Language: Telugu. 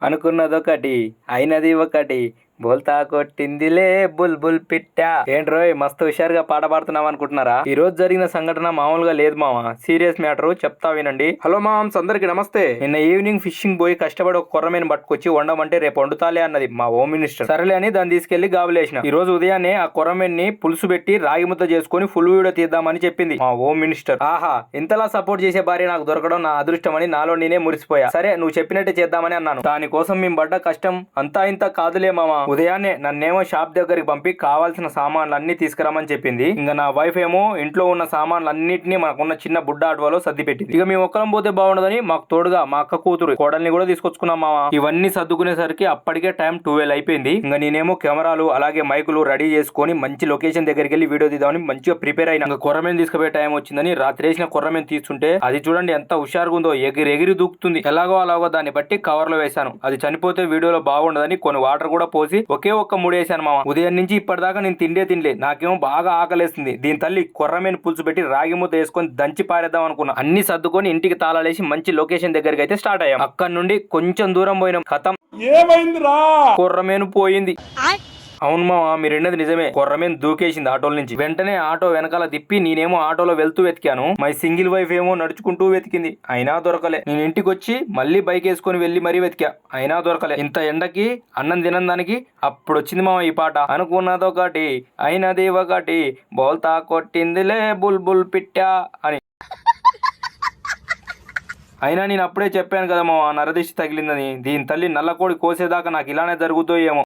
అనుకున్నదొకటి అయినది ఒకటి బోల్తా కొట్టిందిలే బుల్ బుల్ పిట్ట. ఏంట్రోయ్ మస్తు హుషారుగా పాట పాడుతున్నాం అనుకుంటున్నారా? ఈ రోజు జరిగిన సంఘటన మామూలుగా లేదు మామ, సీరియస్ మ్యాటర్, చెప్తా వినండి. హలో మామ్స్, అందరికి నమస్తే. నిన్న ఈవినింగ్ ఫిషింగ్ పోయి కష్టపడి ఒక కొర్రమీను పట్టుకొచ్చి వండమంటే రేపు వండుతాలే అన్నది మా హోమ్ మినిస్టర్. సరేలే అని దాన్ని తీసుకెళ్లి గాబులేసిన. ఈ రోజు ఉదయాన్నే ఆ కొర్రమీన్ని పులుసు పెట్టి రాగి ముద్ద చేసుకుని ఫుల్ వీడియో తీద్దామని చెప్పింది మా హోమ్ మినిస్టర్. ఆహా, ఇంతలా సపోర్ట్ చేసే భార్య నాకు దొరకడం నా అదృష్టం అని నాలో నేనే మురిసిపోయా. సరే నువ్వు చెప్పినట్టే చేద్దామని అన్నాను. దానికోసం మేము పడ్డ కష్టం అంతా ఇంత కాదులే మామ. ఉదయాన్నే నన్నేమో షాప్ దగ్గరికి పంపి కావాల్సిన సామాన్లు అన్ని తీసుకురామని చెప్పింది. ఇంకా నా వైఫ్ ఏమో ఇంట్లో ఉన్న సామాన్లు అన్నింటినీ మనకున్న చిన్న బుడ్డ ఆటోలో సర్ది పెట్టింది. ఇక మేము ఒక్కరం పోతే బాగుండదని మాకు తోడుగా మా అక్క కూతురు కోడల్ని కూడా తీసుకొచ్చుకున్నాం మామ. ఇవన్నీ సర్దుకునేసరికి అప్పటికే టైం 12 అయిపోయింది. ఇంకా నేనేమో కెమెరాలు అలాగే మైకులు రెడీ చేసుకుని మంచి లొకేషన్ దగ్గరికి వెళ్ళి వీడియో తీద్దామని మంచిగా ప్రిపేర్ అయినా. ఇంకా కొర్రమేను తీసుకుపోయే టైం వచ్చిందని రాత్రి వేసిన కొర్రమేను తీస్తుంటే అది చూడండి ఎంత హుషారుగా ఉందో, ఎగిరి ఎగిరి దూకుతుంది. ఎలాగో అలాగో దాన్ని బట్టి కవర్ లో వేశాను. అది చనిపోతే వీడియోలో బాగుండదని కొన్ని వాటర్ కూడా పోసి ఒకే ఒక్క ముడేశాను మామ. ఉదయం నుంచి ఇప్పటిదాకా నేను తినలే. నాకేమో బాగా ఆకలేస్తుంది. దీని తల్లి కొర్రమేను పులుసు పెట్టి రాగి ముద్ద వేసుకొని దంచి పారేద్దాం అనుకున్నా. అన్ని సర్దుకొని ఇంటికి తాళాలేసి మంచి లొకేషన్ దగ్గరికి అయితే స్టార్ట్ అయ్యాం. అక్కడ నుండి కొంచెం దూరం పోయినాం. కథం ఏమైందిరా, కొర్రమేను పోయింది. అవును మామ, మీరెన్నది నిజమే. కొర్రమేను దూకేసింది ఆటోల నుంచి. వెంటనే ఆటో వెనకాల తిప్పి నేనేమో ఆటోలో వెళ్తూ వెతికాను. మై సింగిల్ వైఫ్ ఏమో నడుచుకుంటూ వెతికింది, అయినా దొరకలే. నేను ఇంటికి వచ్చి మళ్ళీ బైక్ వేసుకొని వెళ్లి మరీ వెతికా, అయినా దొరకలే. ఇంత ఎండకి అన్నం తినందానికి అప్పుడు వచ్చింది మామ ఈ పాట. అనుకున్నదొకటి అయినది ఒకటి బోల్తా కొట్టిందిలే బుల్ బుల్ పిట్టా అని. అయినా నేను అప్పుడే చెప్పాను కదా మామ, నరదిష్టి తగిలిందని. దీని తల్లి నల్లకోడి కోసేదాకా నాకు ఇలానే జరుగుతో ఏమో.